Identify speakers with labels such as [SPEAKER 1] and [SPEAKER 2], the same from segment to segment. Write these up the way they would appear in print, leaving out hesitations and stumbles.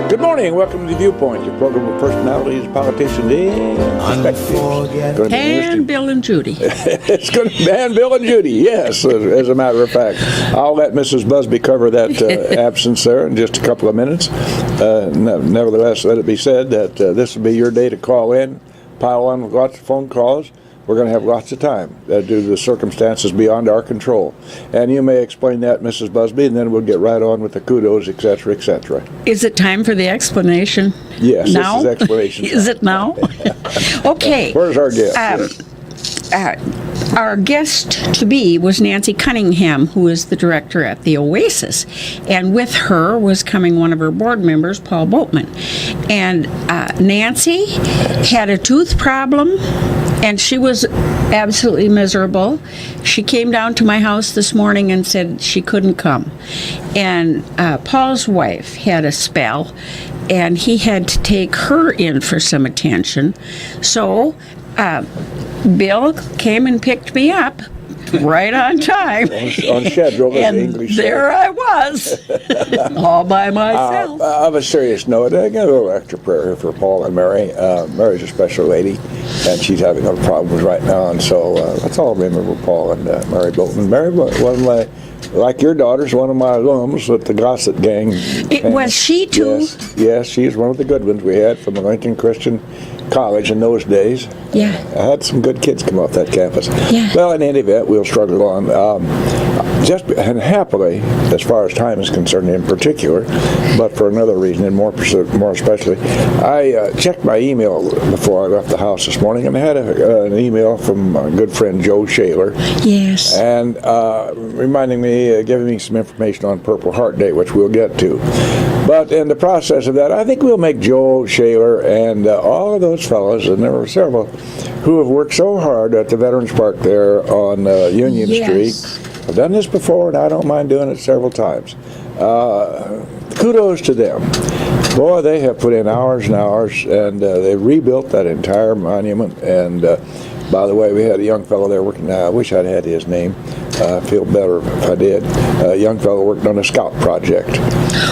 [SPEAKER 1] Good morning. Welcome to Viewpoint, your program of personalities, politicians, and perspectives.
[SPEAKER 2] And Bill and Judy.
[SPEAKER 1] It's going to be and Bill and Judy, yes, as a matter of fact. I'll let Mrs. Busby cover that absence there in just a couple of minutes. Nevertheless, let it be said that this will be your day to call in, pile on with lots of phone calls. We're going to have lots of time due to the circumstances beyond our control. And you may explain that, Mrs. Busby, and then we'll get right on with the kudos, et cetera, et cetera.
[SPEAKER 2] Is it time for the explanation?
[SPEAKER 1] Yes,
[SPEAKER 2] now?
[SPEAKER 1] This is explanation time.
[SPEAKER 2] Is it now? Okay.
[SPEAKER 1] Where's our guest?
[SPEAKER 2] Our guest-to-be was Nancy Cunningham, who is the director at the Oasis. And with her was coming one of her board members, Paul Boatman. And Nancy had a tooth problem, and she was absolutely miserable. She came down to my house this morning and said she couldn't come. And Paul's wife had a spell, and he had to take her in for some attention. So Bill came and picked me up right on time.
[SPEAKER 1] on schedule,
[SPEAKER 2] and
[SPEAKER 1] English
[SPEAKER 2] there I was, all by myself.
[SPEAKER 1] On a serious note, I got a little extra prayer here for Paul and Mary. Mary's a special lady, and she's having other problems right now, and so let's all remember Paul and Mary Bolton. Mary, one of my, like your daughter's, one of my alums with the Gossett gang.
[SPEAKER 2] Was she too?
[SPEAKER 1] Yes, she's one of the good ones we had from the Lincoln Christian College in those days.
[SPEAKER 2] Yeah.
[SPEAKER 1] I had some good kids come off that campus.
[SPEAKER 2] Yeah.
[SPEAKER 1] Well, in any event, we'll struggle on. And happily, as far as time is concerned in particular, but for another reason and more especially, I checked my email before I left the house this morning, and I had an email from my good friend Joe Shaler.
[SPEAKER 2] Yes.
[SPEAKER 1] And reminding me, giving me some information on Purple Heart Day, which we'll get to. But in the process of that, I think we'll make Joe Shaler and all of those fellows, and there were several, who have worked so hard at the Veterans Park there on Union Street. I've done this before, and I don't mind doing it several times. Kudos to them. Boy, they have put in hours and hours, and they rebuilt that entire monument. And by the way, we had a young fellow there working. I wish I'd had his name. I feel better if I did. A young fellow worked on a scout project,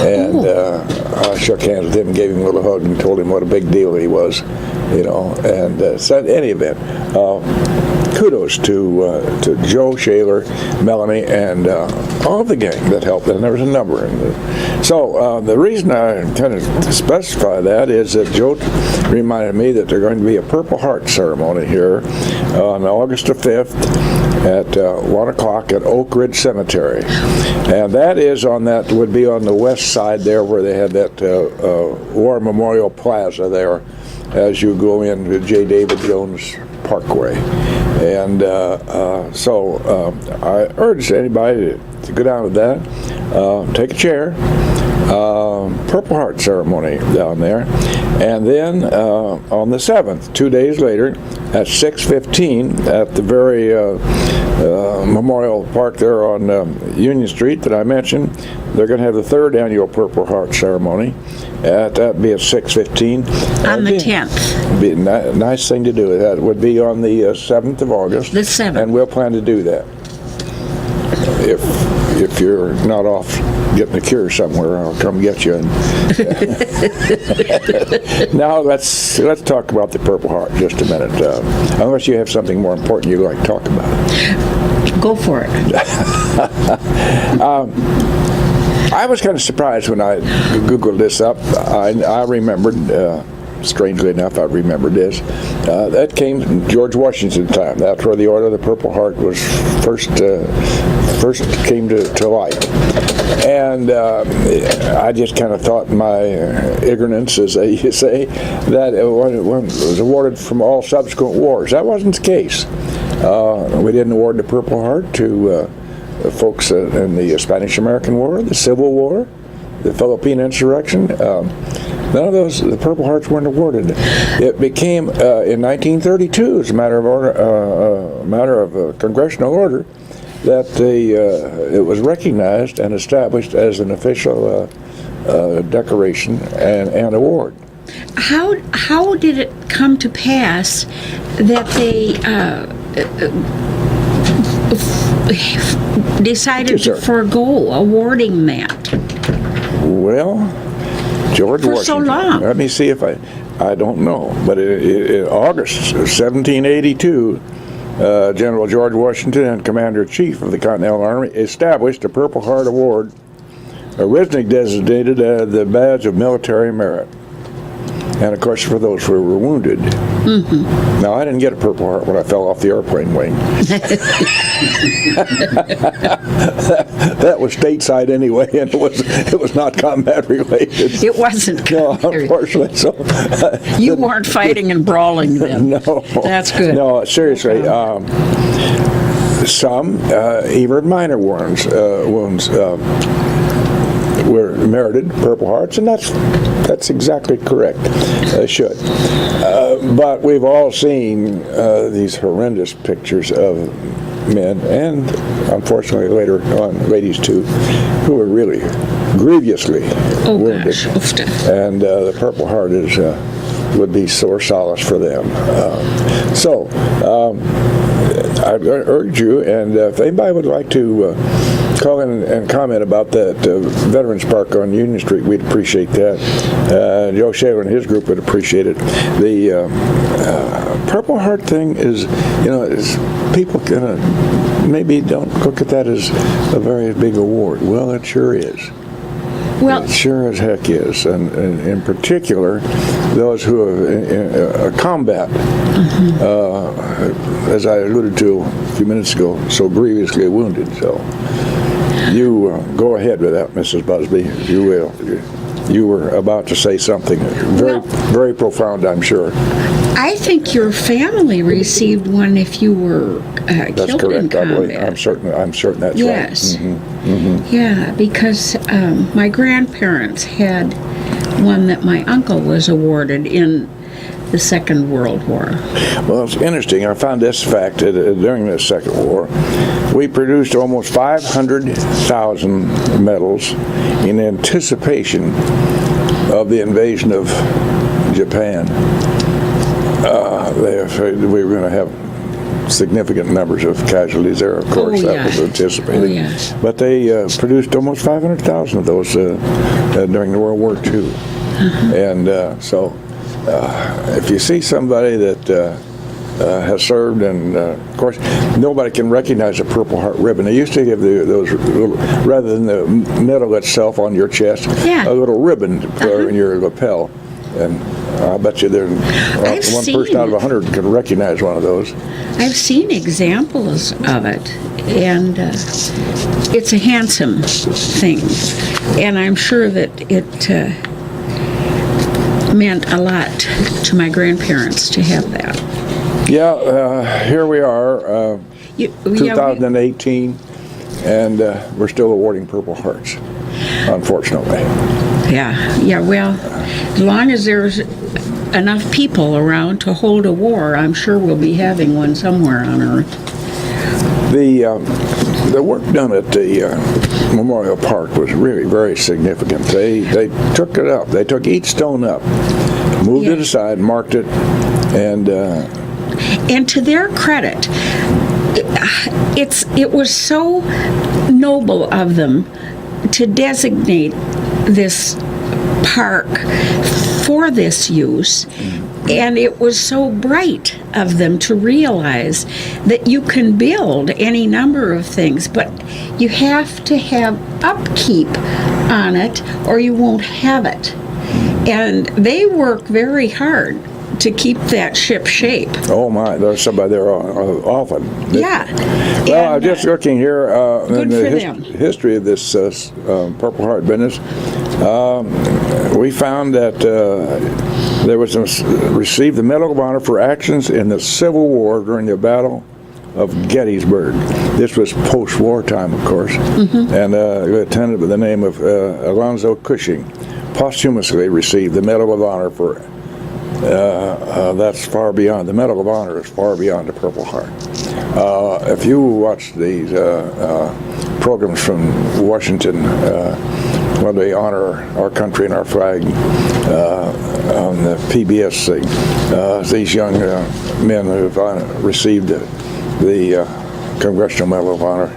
[SPEAKER 1] and I shook hands with him and gave him a little hug and told him what a big deal he was, you know. And so, in any event, kudos to Joe Shaler, Melanie, and all of the gang that helped. And there was a number. So the reason I kind of specify that is that Joe reminded me that there's going to be a Purple Heart ceremony here on August the 5th at 1 o'clock at Oak Ridge Cemetery. And that is would be on the west side there where they had that War Memorial Plaza there as you go into J. David Jones Parkway. And so I urge anybody to go down to that, take a chair, Purple Heart ceremony down there, and then on the 7th, 2 days later, at 6:15 at the very Memorial Park there on Union Street that I mentioned, they're going to have the 3rd annual Purple Heart ceremony. That'd be at 6:15
[SPEAKER 2] on the 10th.
[SPEAKER 1] Be a nice thing to do. That would be on the 7th of August.
[SPEAKER 2] The 7th. And
[SPEAKER 1] we'll plan to do that. If you're not off getting a cure somewhere, I'll come get you. Now let's talk about the Purple Heart just a minute. Unless you have something more important you'd like to talk about.
[SPEAKER 2] Go for it.
[SPEAKER 1] I was kind of surprised when I Googled this up. I remembered, strangely enough, I remembered this. That came from George Washington's time. That's where the Order of the Purple Heart was first came to light. And I just kind of thought in my ignorance, as you say, that it was awarded from all subsequent wars. That wasn't the case. We didn't award the Purple Heart to folks in the Spanish-American War, the Civil War, the Philippine Insurrection. None of those, the Purple Hearts weren't awarded. It became, in 1932, as a matter of congressional order, that it was recognized and established as an official decoration and award.
[SPEAKER 2] How did it come to pass that they decided to forego awarding that?
[SPEAKER 1] Well, George
[SPEAKER 2] for
[SPEAKER 1] Washington.
[SPEAKER 2] so long?
[SPEAKER 1] Let me see if I don't know. But in August of 1782, General George Washington and Commander-in-Chief of the Continental Army established the Purple Heart Award, originally designated as the badge of military merit. And of course, for those who were wounded. Mm-hmm. Now, I didn't get a Purple Heart when I fell off the airplane wing. That was stateside anyway, and it was not combat related.
[SPEAKER 2] It wasn't.
[SPEAKER 1] No, unfortunately. So
[SPEAKER 2] you weren't fighting and brawling then.
[SPEAKER 1] No,
[SPEAKER 2] that's good.
[SPEAKER 1] No, seriously. Some, even minor wounds, were merited Purple Hearts, and that's exactly correct. They should. But we've all seen these horrendous pictures of men, and unfortunately later on ladies too, who were really grievously wounded.
[SPEAKER 2] Gosh.
[SPEAKER 1] And the Purple Heart would be sore solace for them. I urge you, and if anybody would like to call in and comment about that Veterans Park on Union Street, we'd appreciate that. Joe Shaler and his group would appreciate it. The Purple Heart thing is people maybe don't look at that as a very big award. Well, it sure is.
[SPEAKER 2] Well,
[SPEAKER 1] it sure as heck is, and in particular, those who are in combat, as I alluded to a few minutes ago, so grievously wounded. So you go ahead with that, Mrs. Busby, if you will. You were about to say something very profound, I'm sure.
[SPEAKER 2] I think your family received one if you were
[SPEAKER 1] That's
[SPEAKER 2] killed
[SPEAKER 1] correct.
[SPEAKER 2] in combat.
[SPEAKER 1] I'm certain that's
[SPEAKER 2] yes.
[SPEAKER 1] right. Mm-hmm.
[SPEAKER 2] Yeah, because my grandparents had one that my uncle was awarded in the Second World War.
[SPEAKER 1] Well, it's interesting. I found this fact that during the Second War, we produced almost 500,000 medals in anticipation of the invasion of Japan. We were going to have significant numbers of casualties there, of course. That was anticipated. But they produced almost 500,000 of those during the World War II. And so if you see somebody that has served, and of course, nobody can recognize a Purple Heart ribbon. They used to give those little, rather than the medal itself on your chest, a little ribbon in your lapel. And I'll bet you one person out of 100 can recognize one of those.
[SPEAKER 2] I've seen examples of it, and it's a handsome thing. And I'm sure that it meant a lot to my grandparents to have that.
[SPEAKER 1] Yeah, here we are, 2018, and we're still awarding Purple Hearts, unfortunately.
[SPEAKER 2] Yeah, well, as long as there's enough people around to hold a war, I'm sure we'll be having one somewhere on Earth.
[SPEAKER 1] The work done at the Memorial Park was really very significant. They took it up. They took each stone up, moved it aside, marked it, and
[SPEAKER 2] to their credit, it was so noble of them to designate this park for this use, and it was so bright of them to realize that you can build any number of things, but you have to have upkeep on it or you won't have it. And they work very hard to keep that ship shape.
[SPEAKER 1] Oh my, there's somebody there often.
[SPEAKER 2] Yeah.
[SPEAKER 1] Well, I'm just looking here in the history of this Purple Heart business. We found that there was received the Medal of Honor for actions in the Civil War during the Battle of Gettysburg. This was post-war time, of course, and a lieutenant by the name of Alonzo Cushing posthumously received the Medal of Honor for. That's far beyond. The Medal of Honor is far beyond the Purple Heart. If you watch these programs from Washington, when they honor our country and our flag on the PBS thing, these young men who have received the Congressional Medal of Honor,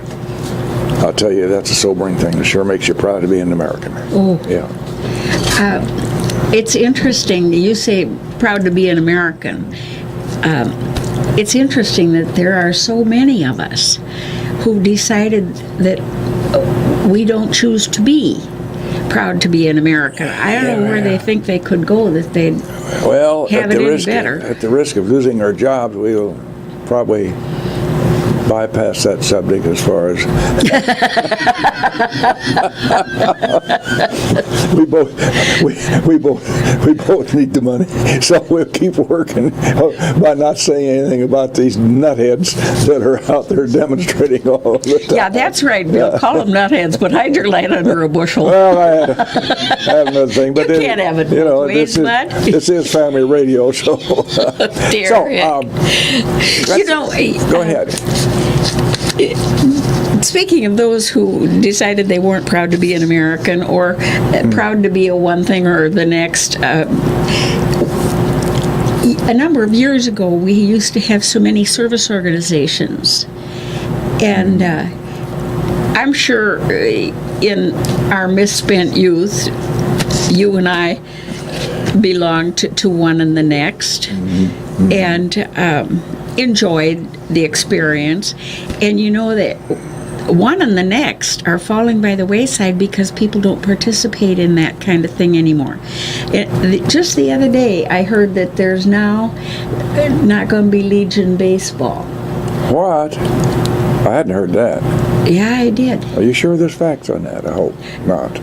[SPEAKER 1] I'll tell you, that's a sobering thing. It sure makes you proud to be an American.
[SPEAKER 2] Oh.
[SPEAKER 1] Yeah.
[SPEAKER 2] It's interesting. You say proud to be an American. It's interesting that there are so many of us who decided that we don't choose to be proud to be an American. I don't know where they think they could go that they'd have it any better.
[SPEAKER 1] At the risk of losing our jobs, we will probably bypass that subject as far as we both need the money, so we'll keep working by not saying anything about these nutheads that are out there demonstrating all of the time.
[SPEAKER 2] Yeah, that's right, Bill. Call them nutheads, but hide your light under a bushel.
[SPEAKER 1] Well, I have another thing, but
[SPEAKER 2] you can't have it both ways, bud.
[SPEAKER 1] This is family radio, so
[SPEAKER 2] Dear
[SPEAKER 1] go ahead.
[SPEAKER 2] Speaking of those who decided they weren't proud to be an American or proud to be a one thing or the next, a number of years ago we used to have so many service organizations, and I'm sure in our misspent youth, you and I belonged to one and the next, and enjoyed the experience. And you know that one and the next are falling by the wayside because people don't participate in that kind of thing anymore. Just the other day, I heard that there's now not going to be Legion baseball.
[SPEAKER 1] What? I hadn't heard that.
[SPEAKER 2] Yeah, I did.
[SPEAKER 1] Are you sure there's facts on that? I hope not.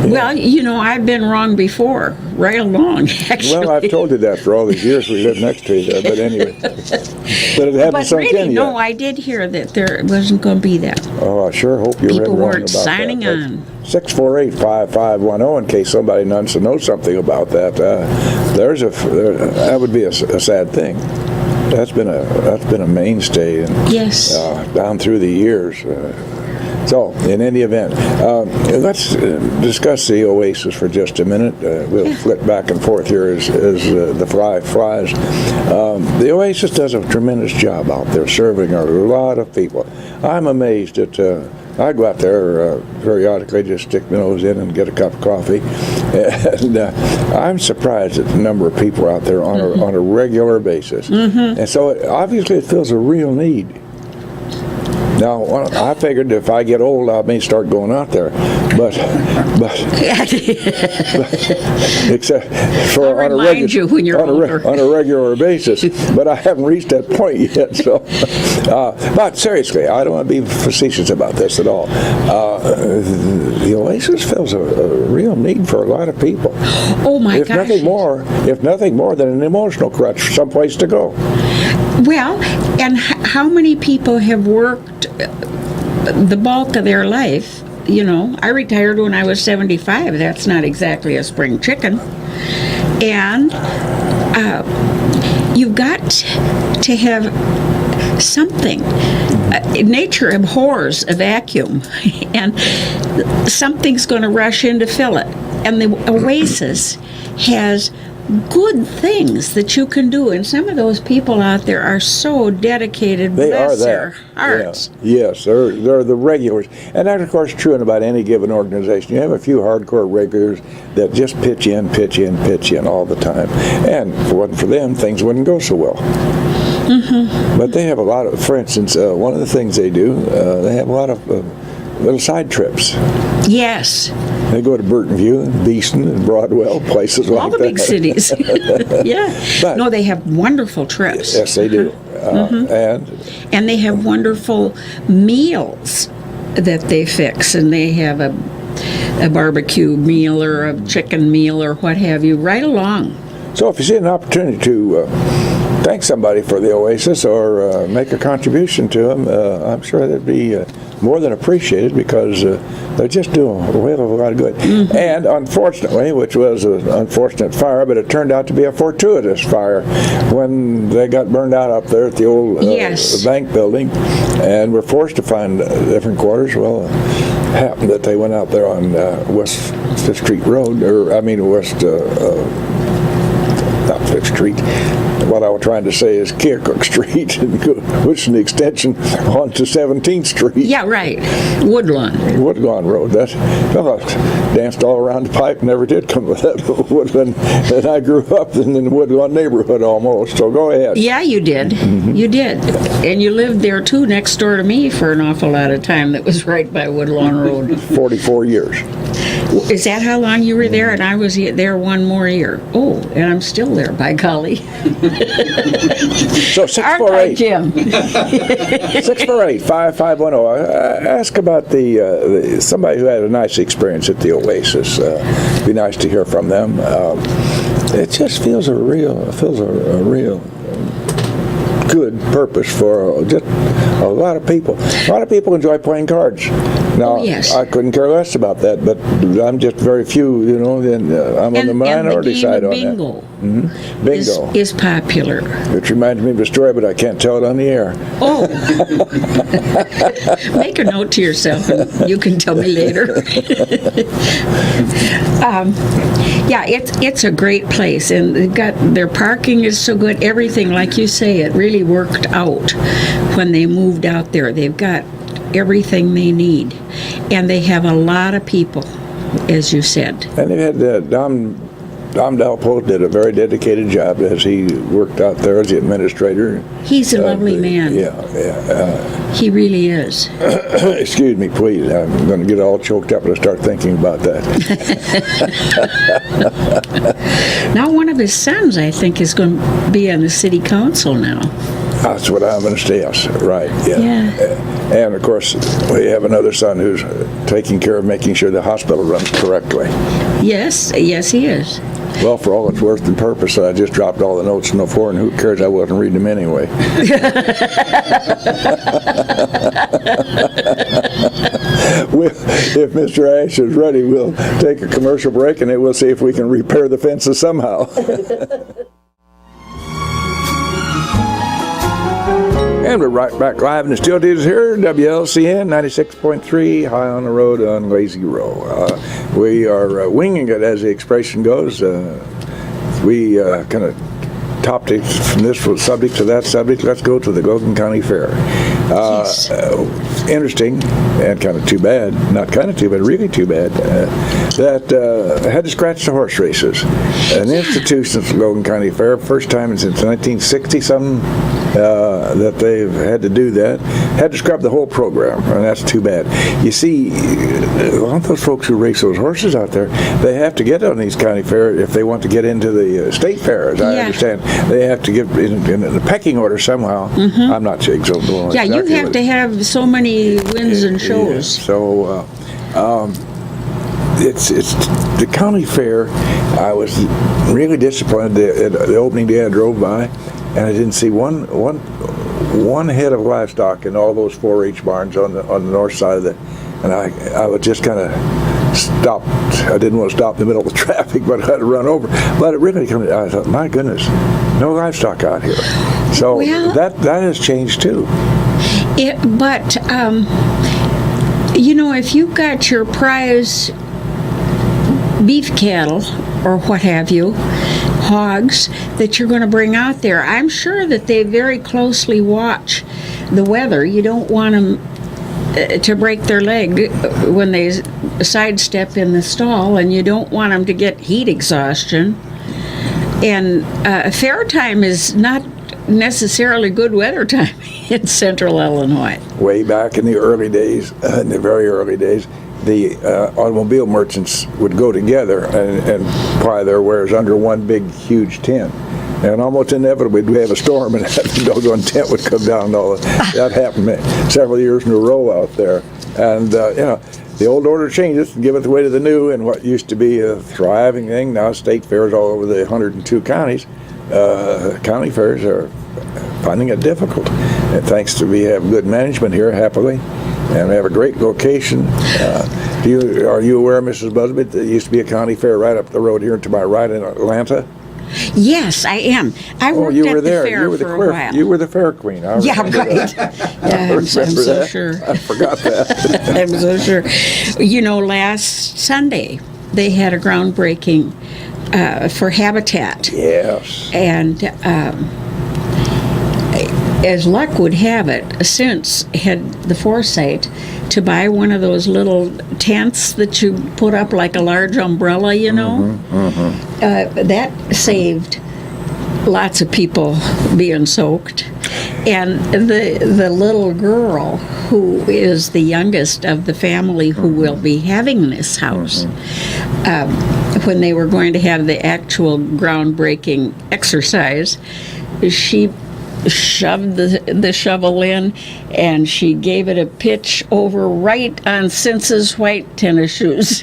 [SPEAKER 2] Well, you know, I've been wrong before, right along, actually.
[SPEAKER 1] Well, I've told you that for all these years we lived next to each other, but anyway. But it hasn't sunk
[SPEAKER 2] really,
[SPEAKER 1] in yet.
[SPEAKER 2] no, I did hear that there wasn't going to be that.
[SPEAKER 1] Oh, I sure hope you read
[SPEAKER 2] People
[SPEAKER 1] wrong
[SPEAKER 2] weren't
[SPEAKER 1] about
[SPEAKER 2] signing
[SPEAKER 1] that.
[SPEAKER 2] on.
[SPEAKER 1] 648-5510, in case somebody wants to know something about that. That would be a sad thing. That's been a mainstay, and
[SPEAKER 2] Yes.
[SPEAKER 1] down through the years. So, in any event, let's discuss the Oasis for just a minute. We'll flip back and forth here as the fly flies. The Oasis does a tremendous job out there serving a lot of people. I'm amazed at. I go out there periodically, just stick my nose in and get a cup of coffee, and I'm surprised at the number of people out there on a regular basis. And so, obviously, it fills a real need. Now, I figured if I get old, I may start going out there, but except for
[SPEAKER 2] I'll remind you when you're older.
[SPEAKER 1] On a regular basis. But I haven't reached that point yet. So, but seriously, I don't want to be facetious about this at all. The Oasis fills a real need for a lot of people.
[SPEAKER 2] Oh my gosh!
[SPEAKER 1] If nothing more than an emotional crutch, someplace to go.
[SPEAKER 2] Well, and how many people have worked the bulk of their life? You know, I retired when I was 75. That's not exactly a spring chicken. And you've got to have something. Nature abhors a vacuum, and something's going to rush in to fill it. And the Oasis has good things that you can do, and some of those people out there are so dedicated.
[SPEAKER 1] They are
[SPEAKER 2] their
[SPEAKER 1] that.
[SPEAKER 2] hearts.
[SPEAKER 1] Yeah. Yes, they're the regulars, and that's of course true in about any given organization. You have a few hardcore regulars that just pitch in all the time, and if it wasn't for them, things wouldn't go so well. But they have a lot of, for instance, one of the things they do, they have a lot of little side trips.
[SPEAKER 2] Yes.
[SPEAKER 1] They go to Burtonview and Beeston and Broadwell, places like that.
[SPEAKER 2] All the big cities. Yeah.
[SPEAKER 1] But,
[SPEAKER 2] no, they have wonderful trips.
[SPEAKER 1] Yes, they do.
[SPEAKER 2] And they have wonderful meals that they fix, and they have a barbecue meal or a chicken meal or what have you, right along.
[SPEAKER 1] So if you see an opportunity to thank somebody for the Oasis or make a contribution to them, I'm sure that'd be more than appreciated, because they're just doing a whale of a lot of good. And unfortunately, which was an unfortunate fire, but it turned out to be a fortuitous fire when they got burned out up there at the old bank building, and were forced to find different quarters. Well, it happened that they went out there on West 5th Street Road, not 5th Street, what I was trying to say is Keokuk Street, which is an extension onto 17th Street.
[SPEAKER 2] Yeah, right. Woodlawn.
[SPEAKER 1] Woodlawn Road. That's danced all around the pipe, never did come with that Woodlawn. And I grew up in the Woodlawn neighborhood almost. So go ahead.
[SPEAKER 2] Yeah, you did. You did. And you lived there too, next door to me for an awful lot of time. That was right by Woodlawn Road.
[SPEAKER 1] 44 years.
[SPEAKER 2] Is that how long you were there? And I was there one more year. Oh, and I'm still there, by golly.
[SPEAKER 1] So 648.
[SPEAKER 2] Jim.
[SPEAKER 1] 648-5510. Ask about the somebody who had a nice experience at the Oasis. Be nice to hear from them. It just feels a real good purpose for just a lot of people. A lot of people enjoy playing cards. Now,
[SPEAKER 2] yes.
[SPEAKER 1] I couldn't care less about that, but I'm just very few, and I'm on the minority side on
[SPEAKER 2] bingo
[SPEAKER 1] that. Bingo
[SPEAKER 2] is popular.
[SPEAKER 1] Which reminds me of a story, but I can't tell it on the air.
[SPEAKER 2] Oh. Make a note to yourself, and you can tell me later. Yeah, it's a great place, and they've got their parking is so good. Everything, like you say, it really worked out when they moved out there. They've got everything they need, and they have a lot of people, as you said.
[SPEAKER 1] And they had Dom Dalpo did a very dedicated job as he worked out there as the administrator.
[SPEAKER 2] He's a lovely man.
[SPEAKER 1] Yeah.
[SPEAKER 2] He really is.
[SPEAKER 1] Excuse me, please. I'm going to get all choked up and start thinking about that.
[SPEAKER 2] Now, one of his sons, I think, is going to be on the city council now.
[SPEAKER 1] That's what I'm going to say. Yes, right.
[SPEAKER 2] Yeah.
[SPEAKER 1] And of course, we have another son who's taking care of making sure the hospital runs correctly.
[SPEAKER 2] Yes, he is.
[SPEAKER 1] Well, for all its worth and purpose, I just dropped all the notes in the floor, and who cares? I wasn't reading them anyway. If Mr. Ash is ready, we'll take a commercial break, and then we'll see if we can repair the fences somehow. And we're right back live in the studios here, WLCN 96.3, high on the road on Lazy Row. We are winging it, as the expression goes. We kind of topped it from this subject to that subject. Let's go to the Logan County Fair.
[SPEAKER 2] Yes.
[SPEAKER 1] Interesting, and kind of too bad, not kind of too bad, really too bad, that had to scratch the horse races. An institution at the Logan County Fair, first time since 1960-something that they've had to do that, had to scrub the whole program, and that's too bad. You see, a lot of those folks who race those horses out there, they have to get on these county fairs if they want to get into the state fair, as I understand. They have to get in the pecking order somehow. I'm not sure exactly.
[SPEAKER 2] Yeah, you have to have so many wins and shows.
[SPEAKER 1] Yeah. So it's the county fair. I was really disappointed at the opening day. I drove by, and I didn't see one head of livestock in all those 4-H barns on the north side of it. And I was just kind of stopped. I didn't want to stop in the middle of the traffic, but I had to run over. But it really came. I thought, my goodness, no livestock out here. So that has changed too.
[SPEAKER 2] But if you've got your prize beef cattle or what have you, hogs that you're going to bring out there, I'm sure that they very closely watch the weather. You don't want them to break their leg when they sidestep in the stall, and you don't want them to get heat exhaustion. And fair time is not necessarily good weather time in central Illinois.
[SPEAKER 1] Way back in the early days, in the very early days, the automobile merchants would go together and ply their wares under one big, huge tent. And almost inevitably, we'd have a storm, and that doggone tent would come down. And all that happened several years in a row out there. And the old order changes and giveth way to the new. And what used to be a thriving thing, now state fairs all over the 102 counties. County fairs are finding it difficult. And thanks to we have good management here, happily, and we have a great location. Are you aware, Mrs. Busby, there used to be a county fair right up the road here to my right in Atlanta?
[SPEAKER 2] Yes, I am. I worked
[SPEAKER 1] you were
[SPEAKER 2] at
[SPEAKER 1] there.
[SPEAKER 2] the fair for a while.
[SPEAKER 1] You were the fair queen. I
[SPEAKER 2] yeah,
[SPEAKER 1] remember
[SPEAKER 2] right.
[SPEAKER 1] That.
[SPEAKER 2] Yeah, I'm so
[SPEAKER 1] that.
[SPEAKER 2] sure.
[SPEAKER 1] I forgot that.
[SPEAKER 2] I'm so sure. Last Sunday they had a groundbreaking for Habitat.
[SPEAKER 1] Yes.
[SPEAKER 2] And as luck would have it, since had the foresight to buy one of those little tents that you put up like a large umbrella, you know. That saved lots of people being soaked. And the little girl, who is the youngest of the family who will be having this house, when they were going to have the actual groundbreaking exercise, she shoved the shovel in, and she gave it a pitch over right on Cince's white tennis shoes.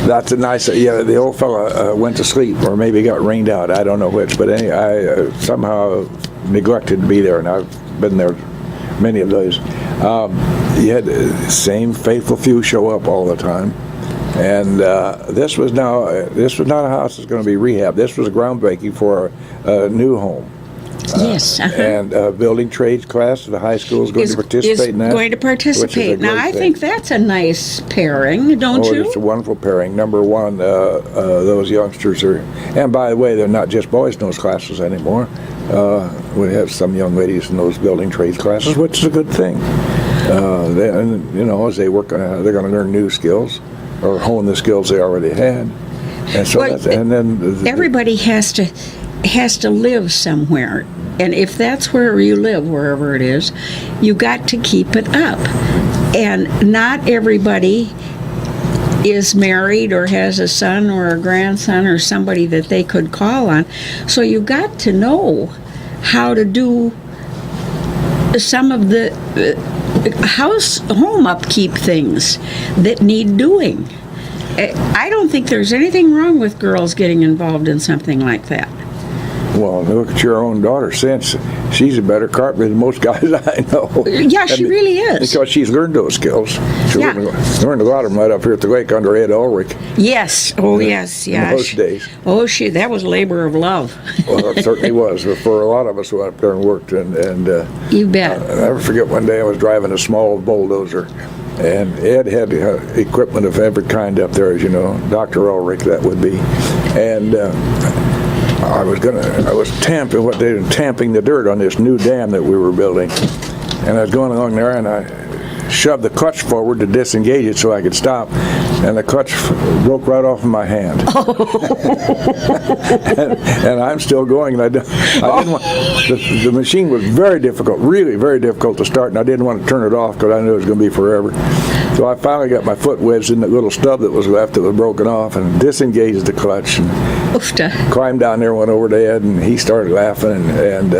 [SPEAKER 1] That's a nice, the old fella went to sleep, or maybe got rained out, I don't know which, but anyway, I somehow neglected to be there, and I've been there many of those. You had the same faithful few show up all the time. And this was not a house that's going to be rehabbed. This was a groundbreaking for a new home.
[SPEAKER 2] Yes.
[SPEAKER 1] And building trades class of the high school is going to participate in that.
[SPEAKER 2] Going to participate. Now, I think that's a nice pairing, don't you?
[SPEAKER 1] It's a wonderful pairing. Number one, those youngsters are, and by the way, they're not just boys in those classes anymore. We have some young ladies in those building trades classes, which is a good thing. As they work, they're going to learn new skills, or hone the skills they already had, and so
[SPEAKER 2] everybody has to live somewhere, and if that's where you live, wherever it is, you got to keep it up. And not everybody is married or has a son or a grandson or somebody that they could call on, so you got to know how to do some of the home upkeep things that need doing. I don't think there's anything wrong with girls getting involved in something like that.
[SPEAKER 1] Well, look at your own daughter, since she's a better carpenter than most guys I know.
[SPEAKER 2] Yeah, she really is.
[SPEAKER 1] Because she's learned those skills. She learned a lot of them right up here at the lake under Ed Ulrich.
[SPEAKER 2] Yes. Oh, yes. Yeah.
[SPEAKER 1] In those days.
[SPEAKER 2] Oh, that was labor of love.
[SPEAKER 1] Well, it certainly was. For a lot of us who went up there and worked. And
[SPEAKER 2] you bet.
[SPEAKER 1] I'll never forget one day I was driving a small bulldozer. And Ed had equipment of every kind up there, as you know. Dr. Ulrich, that would be. And I was tamping the dirt on this new dam that we were building, and I was going along there, and I shoved the clutch forward to disengage it so I could stop, and the clutch broke right off of my hand. and I'm still going, and I didn't want, the machine was very difficult, really very difficult to start, and I didn't want to turn it off because I knew it was going to be forever. So I finally got my foot wedged in the little stub that was left that was broken off, and disengaged the clutch, and climbed down there, went over to Ed, and he started laughing, and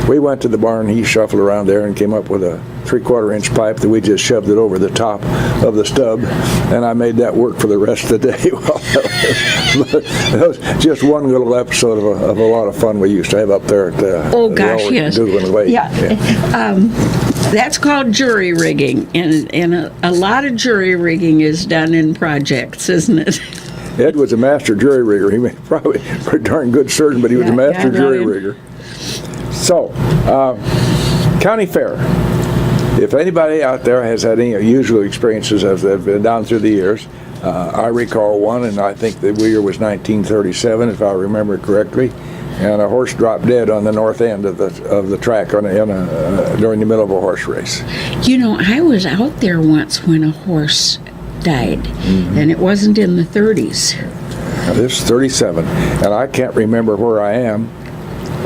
[SPEAKER 1] we went to the barn. He shuffled around there and came up with a 3/4-inch pipe that we just shoved it over the top of the stub, and I made that work for the rest of the day. That was just one little episode of a lot of fun we used to have up there at the
[SPEAKER 2] yes.
[SPEAKER 1] Lake.
[SPEAKER 2] Yeah. That's called jury rigging, and a lot of jury rigging is done in projects, isn't it?
[SPEAKER 1] Ed was a master jury rigger. He was probably a darn good surgeon, but he was a master jury rigger. So, county fair. If anybody out there has had any unusual experiences as they've been down through the years, I recall one, and I think the year was 1937, if I remember correctly, and a horse dropped dead on the north end of the track during the middle of a horse race.
[SPEAKER 2] You know, I was out there once when a horse died, and it wasn't in the 30s.
[SPEAKER 1] Now, this is 37, and I can't remember where I am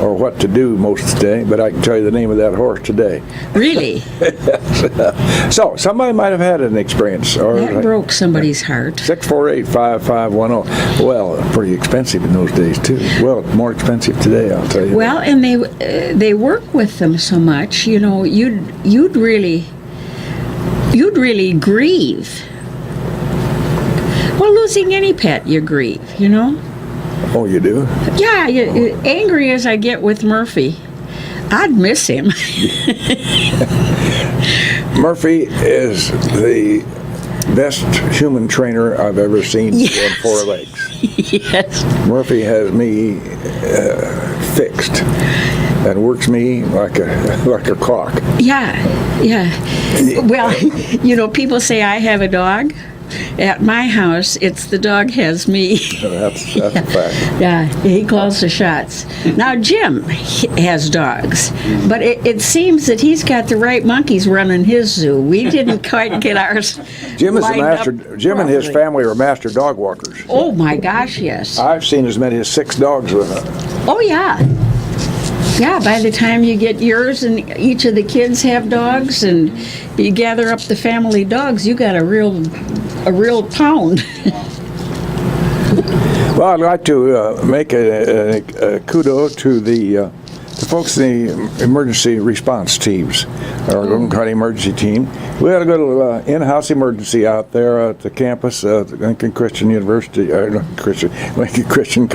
[SPEAKER 1] or what to do most of the day, but I can tell you the name of that horse today.
[SPEAKER 2] Really?
[SPEAKER 1] So, somebody might have had an experience.
[SPEAKER 2] That broke somebody's heart.
[SPEAKER 1] 648-5510. Well, pretty expensive in those days, too. Well, more expensive today, I'll tell you.
[SPEAKER 2] Well, and they work with them so much, you know, you'd really grieve. Well, losing any pet, you grieve, you know?
[SPEAKER 1] Oh, you do?
[SPEAKER 2] Yeah, angry as I get with Murphy, I'd miss him.
[SPEAKER 1] Murphy is the best human trainer I've ever seen on four legs.
[SPEAKER 2] Yes.
[SPEAKER 1] Murphy has me fixed and works me like a clock.
[SPEAKER 2] Yeah. Well, you know, people say I have a dog. at my house, it's the dog has me.
[SPEAKER 1] That's a fact.
[SPEAKER 2] Yeah, he calls the shots. Now, Jim has dogs, but it seems that he's got the right monkeys running his zoo. We didn't quite get ours.
[SPEAKER 1] Jim is the
[SPEAKER 2] lined
[SPEAKER 1] master.
[SPEAKER 2] up
[SPEAKER 1] Jim and his
[SPEAKER 2] properly.
[SPEAKER 1] family are master dog walkers.
[SPEAKER 2] Oh my gosh, yes.
[SPEAKER 1] I've seen as many as 6 dogs with them.
[SPEAKER 2] Oh yeah. Yeah, by the time you get yours and each of the kids have dogs and you gather up the family dogs, you got a real pound.
[SPEAKER 1] Well, I'd like to make a kudo to the folks in the emergency response teams, our Logan County emergency team. We had a good in-house emergency out there at the campus at Lincoln Christian University, Lincoln Christian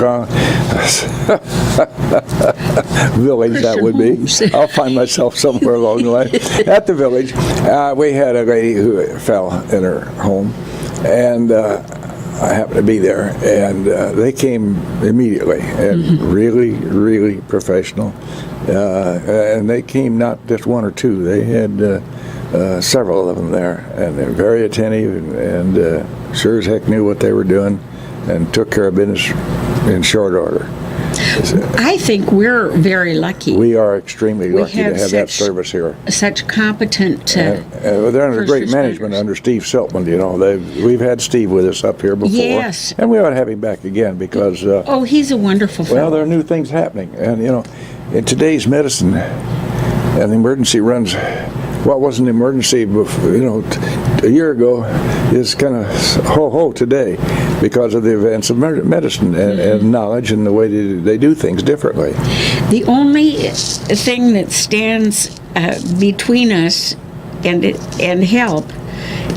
[SPEAKER 1] Village, that would be. I'll find myself somewhere along the way. At the village, we had a lady who fell in her home, and I happened to be there, and they came immediately, and really professional. And they came not just 1 or 2; they had several of them there, and they're very attentive, and sure as heck knew what they were doing, and took care of business in short order.
[SPEAKER 2] I think we're very lucky.
[SPEAKER 1] We are extremely lucky to
[SPEAKER 2] have
[SPEAKER 1] have that
[SPEAKER 2] such-
[SPEAKER 1] service here.
[SPEAKER 2] Such competent.
[SPEAKER 1] They're under
[SPEAKER 2] first
[SPEAKER 1] great management
[SPEAKER 2] responders.
[SPEAKER 1] under Steve Siltman. You know, we've had Steve with us up here before,
[SPEAKER 2] Yes.
[SPEAKER 1] and we ought to have him back again because.
[SPEAKER 2] Oh, he's a wonderful fellow.
[SPEAKER 1] Well, there are new things happening, and you know, in today's medicine, and the emergency runs. What was an emergency, before, a year ago, is kind of ho-ho today because of the advance of medicine and knowledge and the way they do things differently.
[SPEAKER 2] The only thing that stands between us and help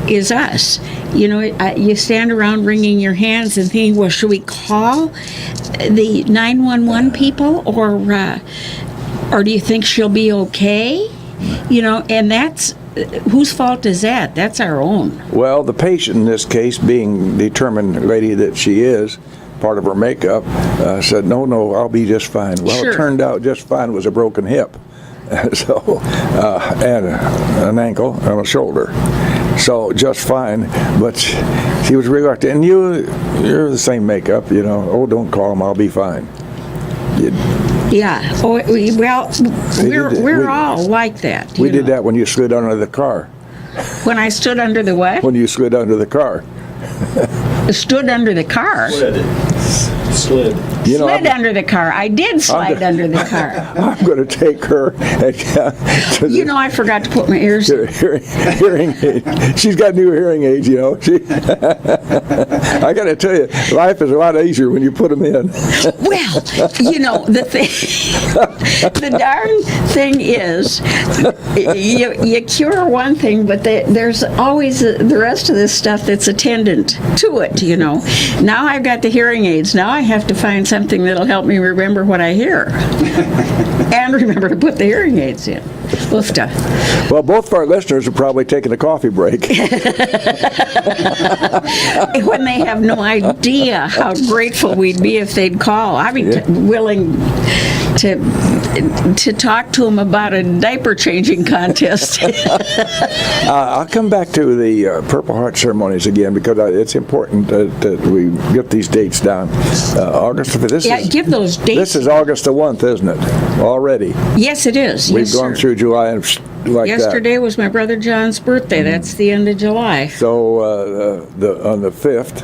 [SPEAKER 2] is us. You know, you stand around wringing your hands and thinking, well, should we call the 911 people, or do you think she'll be okay? You know, and that's, whose fault is that? That's our own.
[SPEAKER 1] Well, the patient in this case, being determined lady that she is, part of her makeup, said, no, I'll be just fine. Well,
[SPEAKER 2] Sure.
[SPEAKER 1] It turned out just fine was a broken hip. So, and an ankle and a shoulder. So just fine, but she was reluctant. And you're the same makeup, oh, don't call him, I'll be fine.
[SPEAKER 2] Yeah. Oh, we're all like that.
[SPEAKER 1] We did that when you slid under the car.
[SPEAKER 2] When I stood under the what?
[SPEAKER 1] When you slid under the car.
[SPEAKER 2] Stood under the car.
[SPEAKER 3] Slid.
[SPEAKER 2] Slid under the car. I did slide under the car.
[SPEAKER 1] I'm going to take her to
[SPEAKER 2] You know, I forgot to put my ears in.
[SPEAKER 1] hearing aid. She's got new hearing aids, I got to tell you, life is a lot easier when you put them in.
[SPEAKER 2] Well, the darn thing is, you cure one thing, but there's always the rest of this stuff that's attendant to it, Now I've got the hearing aids. Now I have to find something that'll help me remember what I hear. And remember to put the hearing aids in. Oofta.
[SPEAKER 1] Well, both of our listeners are probably taking a coffee break.
[SPEAKER 2] When they have no idea how grateful we'd be if they'd call. I'd be willing to talk to them about a diaper changing contest.
[SPEAKER 1] I'll come back to the Purple Heart ceremonies again because it's important that we get these dates down. August.
[SPEAKER 2] Give those dates.
[SPEAKER 1] This is August the 1th, isn't it? Already.
[SPEAKER 2] Yes, it is.
[SPEAKER 1] We've
[SPEAKER 2] Yes,
[SPEAKER 1] gone
[SPEAKER 2] sir.
[SPEAKER 1] through July and like
[SPEAKER 2] Yesterday was my brother John's birthday. That's the end of July.
[SPEAKER 1] So on the 5th,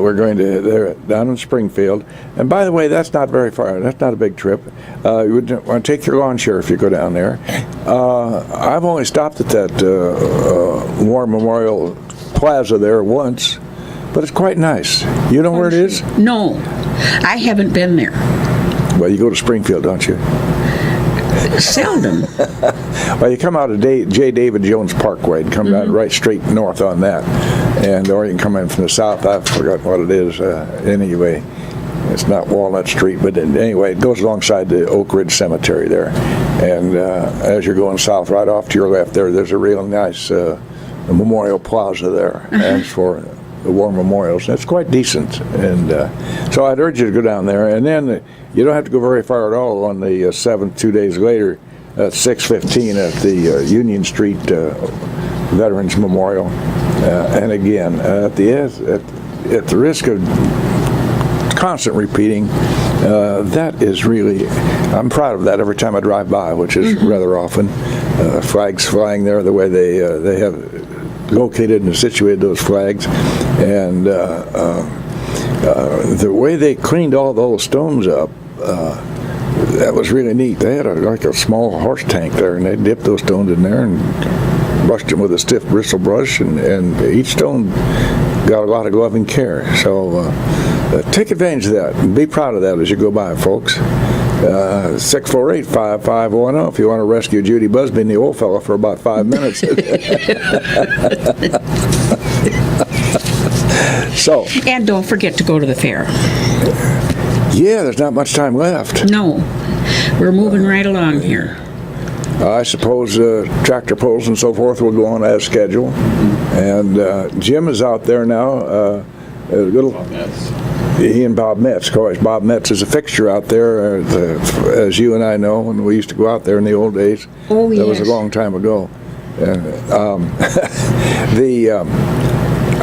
[SPEAKER 1] we're going to there down in Springfield. And by the way, that's not very far. That's not a big trip. You would want to take your lawn chair if you go down there. I've only stopped at that War Memorial Plaza there once, but it's quite nice. You know where it is?
[SPEAKER 2] No, I haven't been there.
[SPEAKER 1] Well, you go to Springfield, don't you?
[SPEAKER 2] Seldom.
[SPEAKER 1] Well, you come out of J. David Jones Parkway and come down right straight north on that, or you can come in from the south. I forgot what it is. Anyway, it's not Walnut Street, but anyway, it goes alongside the Oak Ridge Cemetery there. And as you're going south, right off to your left there's a real nice memorial plaza there, and for the war memorials. It's quite decent, and so I'd urge you to go down there. And then you don't have to go very far at all. On the 7th, 2 days later, at 6:15 at the Union Street Veterans Memorial. And again, at the risk of constant repeating, that is really, I'm proud of that every time I drive by, which is rather often. Flags flying there, the way they have located and situated those flags, and the way they cleaned all those stones up, that was really neat. They had like a small horse tank there, and they dipped those stones in there and brushed them with a stiff bristle brush, and each stone got a lot of loving care. So take advantage of that and be proud of that as you go by, folks. 648-5510 if you want to rescue Judy Busby and the old fella for about 5 minutes. So,
[SPEAKER 2] And don't forget to go to the fair.
[SPEAKER 1] yeah, there's not much time left.
[SPEAKER 2] No, we're moving right along here.
[SPEAKER 1] I suppose tractor pulls and so forth will go on as scheduled. And Jim is out there now. He and Bob Metz. Of course, Bob Metz is a fixture out there, as you and I know, when we used to go out there in the old days.
[SPEAKER 2] Oh, yes.
[SPEAKER 1] That was a long time ago.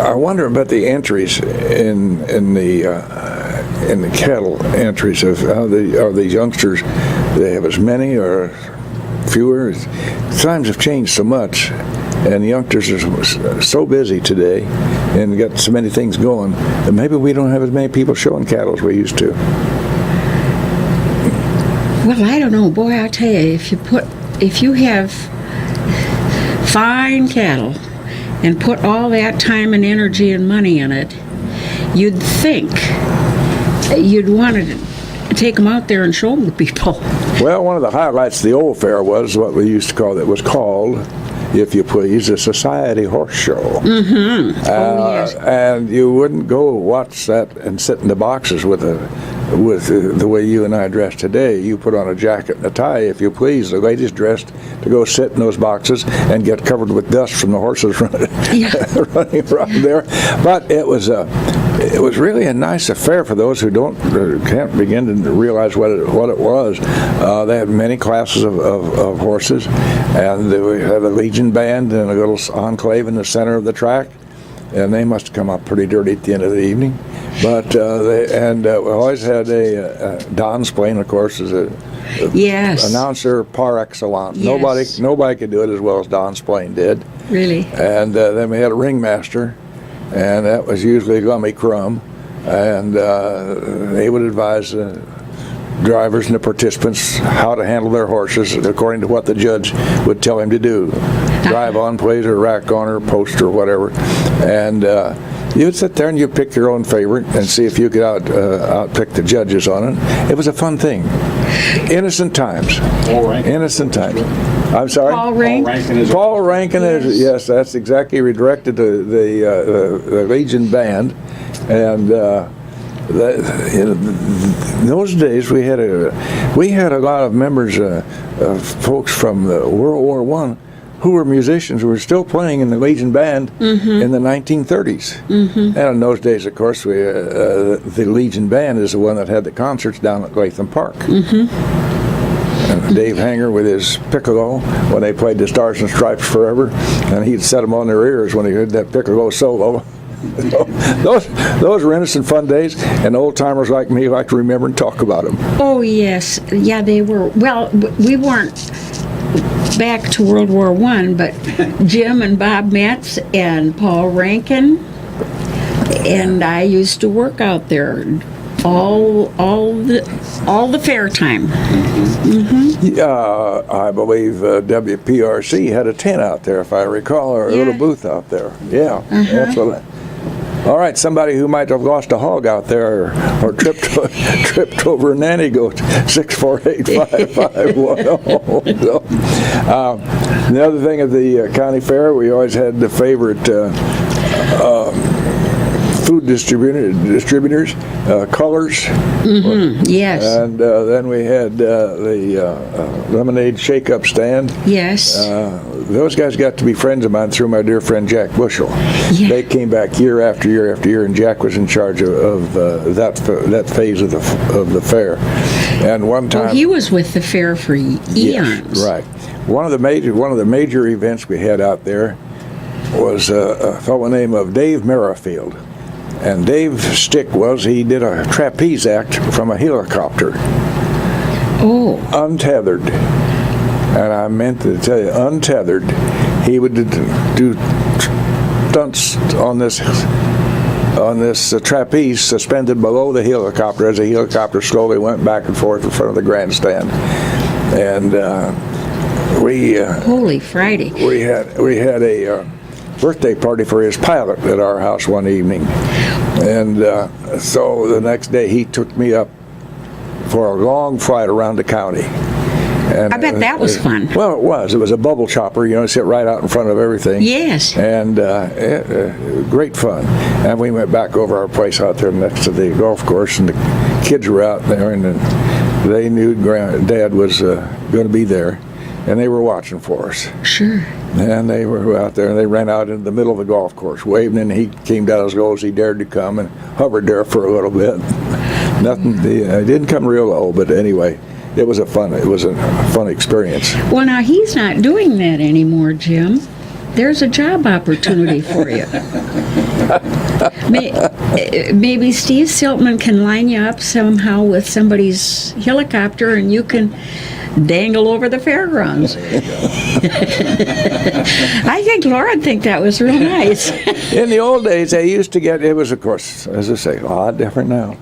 [SPEAKER 1] I wonder about the entries in the cattle entries of how these youngsters. They have as many or fewer. Times have changed so much, and the youngsters are so busy today and got so many things going that maybe we don't have as many people showing cattle as we used to.
[SPEAKER 2] Well, I don't know. Boy, I'll tell you, if you have fine cattle and put all that time and energy and money in it, you'd think you'd want to take them out there and show them to people.
[SPEAKER 1] Well, one of the highlights of the old fair was what we used to call, that was called, if you please, a society horse show.
[SPEAKER 2] Mm-hmm. Yes.
[SPEAKER 1] And you wouldn't go watch that and sit in the boxes with the way you and I dress today. You put on a jacket and a tie, if you please. The ladies dressed to go sit in those boxes and get covered with dust from the horses running around there. But it was really a nice affair for those who can't begin to realize what it was. They had many classes of horses, and we had a Legion band and a little enclave in the center of the track, and they must have come up pretty dirty at the end of the evening. But we always had a Don's playing, of course, as a
[SPEAKER 2] yes.
[SPEAKER 1] announcer par excellence.
[SPEAKER 2] Yes.
[SPEAKER 1] Nobody could do it as well as Don Splain did.
[SPEAKER 2] Really?
[SPEAKER 1] And then we had a ringmaster, and that was usually Lummy Crum, and they would advise the drivers and the participants how to handle their horses according to what the judge would tell him to do. Drive on, place or rack on or post or whatever. And you'd sit there and you'd pick your own favorite and see if you could outpick the judges on it. It was a fun thing. Innocent times. Innocent times. I'm sorry?
[SPEAKER 2] Paul Rankin.
[SPEAKER 1] Paul Rankin is, yes, that's exactly redirected to the Legion band. And in those days we had a lot of members of folks from World War I who were musicians who were still playing in the Legion band in the 1930s. And in those days, of course, the Legion band is the one that had the concerts down at Latham Park. And Dave Hanger with his piccolo, when they played the Stars and Stripes Forever, and he'd set them on their ears when he heard that piccolo solo. Those were innocent fun days, and old-timers like me like to remember and talk about them.
[SPEAKER 2] Oh, yes. Yeah, they were. Well, we weren't back to World War I, but Jim and Bob Metz and Paul Rankin, and I used to work out there all the fair time.
[SPEAKER 1] I believe WPRC had a tent out there, if I recall, or a little booth out there. Yeah, that's what. All right, somebody who might have lost a hog out there or tripped over a nanny goat, 648-5510. So, the other thing at the county fair, we always had the favorite food distributors, Colors.
[SPEAKER 2] Yes.
[SPEAKER 1] And then we had the lemonade shake-up stand.
[SPEAKER 2] Yes.
[SPEAKER 1] Those guys got to be friends of mine through my dear friend Jack Bushell.
[SPEAKER 2] Yeah.
[SPEAKER 1] They came back year after year after year, and Jack was in charge of that phase of the fair. And one time,
[SPEAKER 2] he was with the fair for eons.
[SPEAKER 1] yes, right. One of the major events we had out there was a fellow named Dave Merrifield. And Dave's stick was he did a trapeze act from a helicopter.
[SPEAKER 2] Oh.
[SPEAKER 1] Untethered. And I meant to tell you, untethered. He would do stunts on this trapeze suspended below the helicopter as the helicopter slowly went back and forth in front of the grandstand. And
[SPEAKER 2] Holy Friday.
[SPEAKER 1] we had a birthday party for his pilot at our house one evening. And so the next day he took me up for a long flight around the county. And,
[SPEAKER 2] I bet that was fun.
[SPEAKER 1] Well, it was. It was a bubble chopper, sit right out in front of everything.
[SPEAKER 2] Yes.
[SPEAKER 1] And great fun. And we went back over our place out there next to the golf course, and the kids were out there, and they knew Dad was going to be there, and they were watching for us.
[SPEAKER 2] Sure.
[SPEAKER 1] And they were out there, and they ran out into the middle of the golf course waving, and he came down as low as he dared to come and hovered there for a little bit. Nothing, he didn't come real low, but anyway. It was a fun experience.
[SPEAKER 2] Well, now he's not doing that anymore, Jim. There's a job opportunity for you. Maybe Steve Siltman can line you up somehow with somebody's helicopter, and you can dangle over the fairgrounds. I think Laura'd think that was real nice.
[SPEAKER 1] In the old days, they used to get, it was, of course, as I say, a lot different now.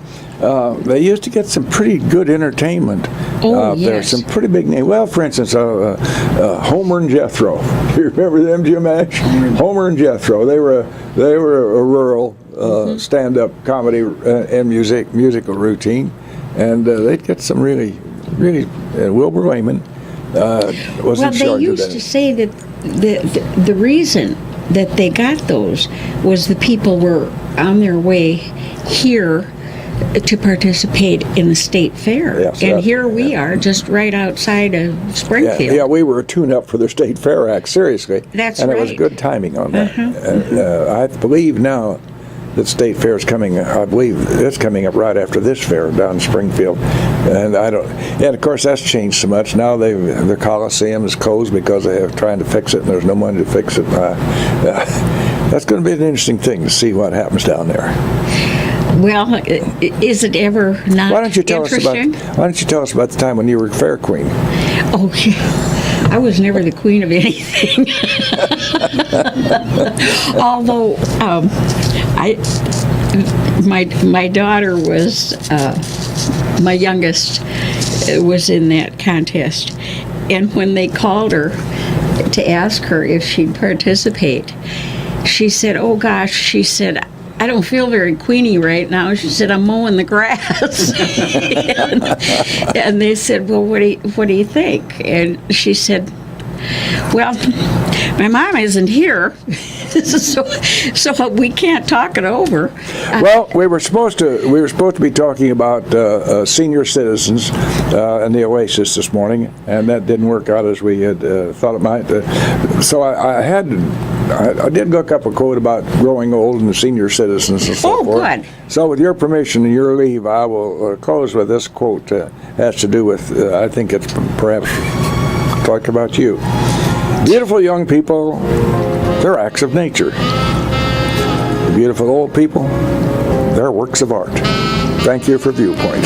[SPEAKER 1] They used to get some pretty good entertainment out there.
[SPEAKER 2] Yes.
[SPEAKER 1] Some pretty big names. Well, for instance, Homer and Jethro. Do you remember them, Jim Ash? Homer and Jethro. They were a rural stand-up comedy and musical routine, and they'd get some really Wilbur Wayman was in charge of that.
[SPEAKER 2] Well, they used to say that the reason that they got those was the people were on their way here to participate in the state fair.
[SPEAKER 1] Yes,
[SPEAKER 2] and here we are, just right outside of Springfield.
[SPEAKER 1] Yeah, we were a tune-up for the State Fair Act, seriously.
[SPEAKER 2] That's
[SPEAKER 1] and
[SPEAKER 2] right.
[SPEAKER 1] it was good timing on that. I believe now that State Fair is coming, I believe it's coming up right after this fair down in Springfield. And of course that's changed so much. Now the Coliseum is closed because they are trying to fix it and there's no money to fix it. That's going to be an interesting thing to see what happens down there.
[SPEAKER 2] Well, is it ever not
[SPEAKER 1] Why don't you tell us
[SPEAKER 2] interesting?
[SPEAKER 1] about the time when you were Fair Queen?
[SPEAKER 2] Okay. I was never the queen of anything. Although my daughter was, my youngest was in that contest. And when they called her to ask her if she'd participate, she said, oh gosh, she said, I don't feel very queenie right now. She said, I'm mowing the grass. and they said, well, what do you think? And she said, well, my mom isn't here, so we can't talk it over.
[SPEAKER 1] Well, we were supposed to be talking about senior citizens and the Oasis this morning, and that didn't work out as we had thought it might. So I did look up a quote about growing old and senior citizens and so forth.
[SPEAKER 2] Good.
[SPEAKER 1] So with your permission and your leave, I will close with this quote. Has to do with, I think it's perhaps talk about you. Beautiful young people, they're acts of nature. Beautiful old people, they're works of art. Thank you for Viewpoint.